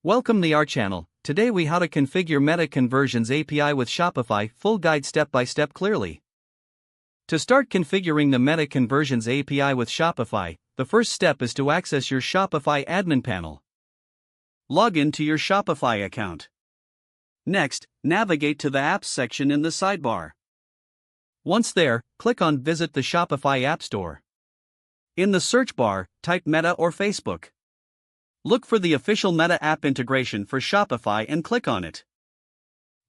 Welcome to our channel. Today we how to configure Meta Conversions API with Shopify, full guide step by step clearly. To start configuring the Meta Conversions API with Shopify, the first step is to access your Shopify admin panel. Log in to your Shopify account. Next, navigate to the Apps section in the sidebar. Once there, click on Visit the Shopify App Store. In the search bar, type Meta or Facebook. Look for the official Meta app integration for Shopify and click on it.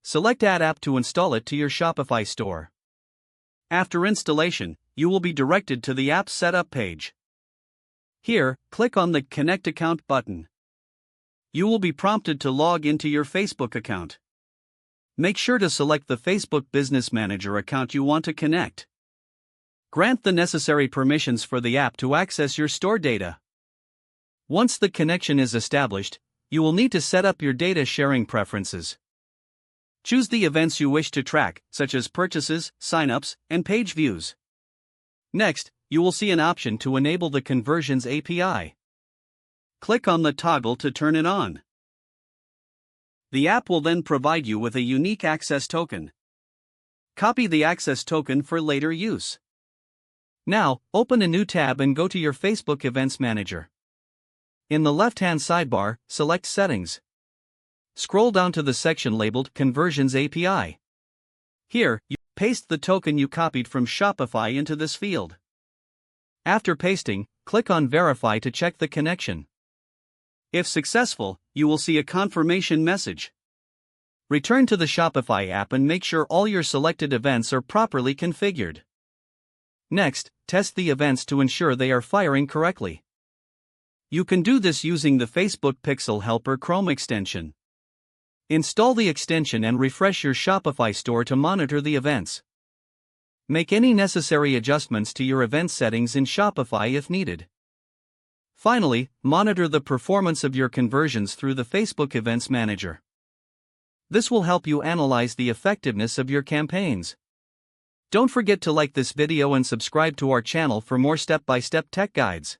Select Add App to install it to your Shopify store. After installation, you will be directed to the app setup page. Here, click on the Connect Account button. You will be prompted to log into your Facebook account. Make sure to select the Facebook Business Manager account you want to connect. Grant the necessary permissions for the app to access your store data. Once the connection is established, you will need to set up your data sharing preferences. Choose the events you wish to track, such as purchases, signups, and page views. Next, you will see an option to enable the Conversions API. Click on the toggle to turn it on. The app will then provide you with a unique access token. Copy the access token for later use. Now, open a new tab and go to your Facebook Events Manager. In the left-hand sidebar, select Settings. Scroll down to the section labeled Conversions API. Here, you paste the token you copied from Shopify into this field. After pasting, click on Verify to check the connection. If successful, you will see a confirmation message. Return to the Shopify app and make sure all your selected events are properly configured. Next, test the events to ensure they are firing correctly. You can do this using the Facebook Pixel Helper Chrome extension. Install the extension and refresh your Shopify store to monitor the events. Make any necessary adjustments to your event settings in Shopify if needed. Finally, monitor the performance of your conversions through the Facebook Events Manager. This will help you analyze the effectiveness of your campaigns. Don't forget to like this video and subscribe to our channel for more step-by-step tech guides.